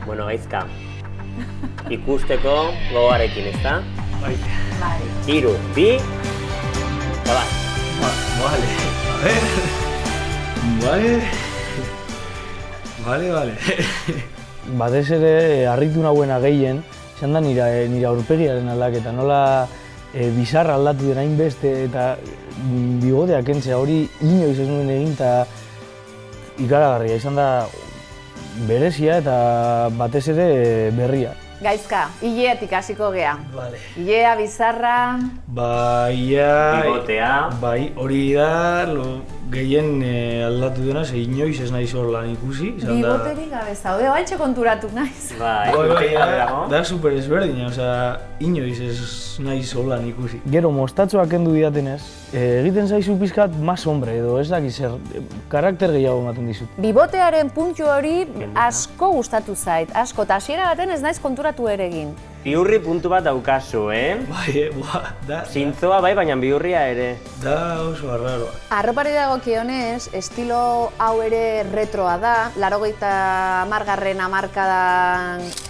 Bueno, gaizka. Ikusteko gogoarekin, ezta? Bai. 3, 2, eta bat. Vale, a ver. Vale. Batez ere, harritu nahuena gehien, izan da nire aurpegiaren aldaketa, nola bizarra aldatu den hainbeste eta bigodeak kentzea hori inoiz ez nuen egin eta ikaragarria, izan da berezia eta batez ere berria. Gaizka, hileetik hasiko gea. Vale. Hilea, bizarra... Bigotea. Bai, hori da gehien aldatu dena, ze inoiz ez naiz hor lan ikusi. Bigoterik gabe zaude, baitxe konturatu naiz. Bai, Da super ezberdina, inoiz ez naiz hor lan ikusi. Gero, mostatxoak kendu didatenez, egiten zaizu pizkat mas hombre edo ez dakiz zer, karakter gehiago ematen dizut. Bibotearen puntu hori asko gustatu zait, asko, eta hasiera baten ez naiz konturatu ere egin. Bihurri puntu bat daukazu, Bai, da Zintzoa bai, baina bihurria ere. Da oso arraroa. Arropari dagokionez, estilo hau ere retroa da, 80.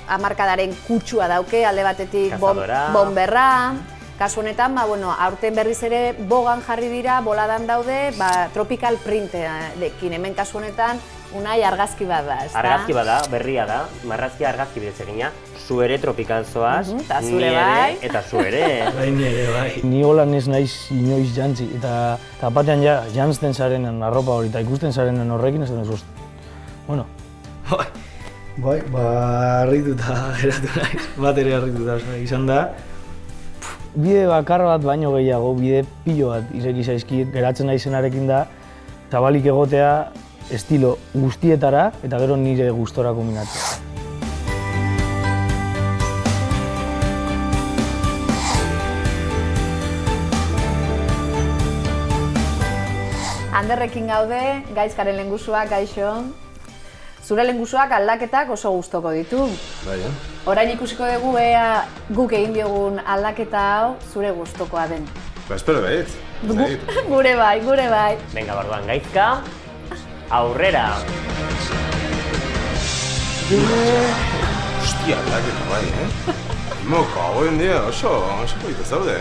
hamarkadaren kutsua dauke, alde batetik bomberra. Kasu honetan, aurten berriz ere bogan jarri dira, boladan daude, tropical printekin, hemen kasu honetan, Unai argazki bat da, ezta? Argazki bat da, berria da, marrazkia argazki bidez egina. Zu ere tropikal zoaz, eta zure bai. Eta zu ere. Bai, nire, bai. Ni holan ez naiz inoiz jantzi, eta batean jantzten zarenen arropa hori, eta ikusten zarenen horrekin ez denez uste. Bueno. Bai, harrituta geratu naiz, bat ere harrituta izan da. Bide bakar bat baino gehiago, bide pilo bat ireki zaizkit, geratzen naizenarekin da, zabalik egotea, estilo guztietara eta gero nire gustora kombinatzea. Anderrekin gaude, Gaizkaren lehengusuak, gaixo. Zure lehengusuak aldaketak oso gustoko ditu. Bai, Orain ikusiko dugu ea guk egin diogun aldaketa hau zure gustokoa den. Ba, espero behit. Gure bai. Venga, barduan, Gaizka. Aurrera! Hostia, aldaketa bai, Moko, hauen dia oso polita zaude,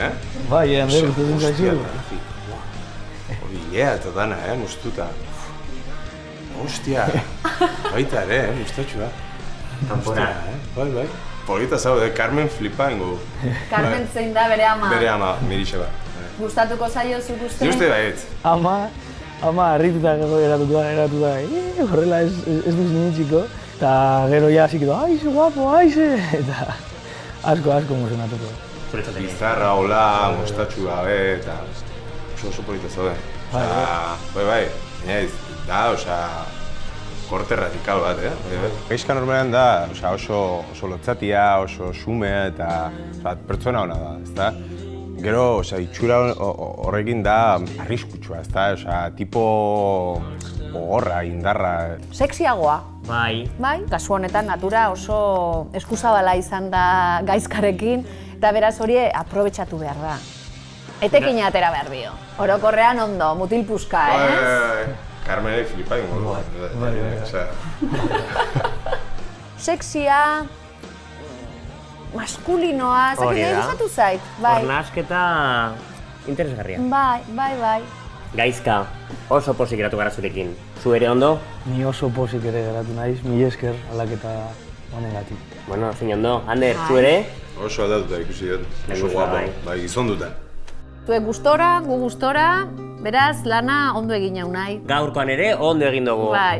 Bai, Ander, gustatzen zaizu. Hori lea eta dana, mustuta. Hostia, baita ere, mustatxua. Kanpora. Bai. Polita zaude, Carmen flipa ingo. Carmen zein da bere ama. Bere ama, Mirixe bat. Gustatuko zaio zuk uste? Ni uste baiet. Ama harrituta geratu da, horrela ez duz nintziko. Eta gero ja hasik edo, aize guapo, aize! Eta asko emozionatuko. Bizarra, hola, mustatxu gabe, eta oso polita zaude. Bai, da, korte radikal bat, Gaizka normalean da, oso lotzatia, oso xumea eta pertsona hona da, ezta? Gero, itxura horrekin da arriskutsua, ezta? Tipo gogorra, indarra. Sexiagoa. Bai. Bai, kasu honetan natura oso eskuzabala izan da Gaizkarekin, eta beraz hori aprobetxatu behar da. Etekin atera behar dio. Orokorrean ondo, mutil puska, Carmen flipa ingo. Seksia, maskulinoa, zakin nahi gustatu zait. Hornasketa interesgarria. Bai. Gaizka, oso pozik geratu gara zurekin. Zu ere ondo? Ni oso pozik ere geratu naiz, mila esker aldaketa honengatik. Bueno, zein ondo. Ander, zu ere? Oso aldatuta ikusi dut, oso guapo, bai, gizon duten. Zuek gustora, gu gustora, beraz lana ondo egin nahi. Gaurkoan ere ondo egin dugu. Bai.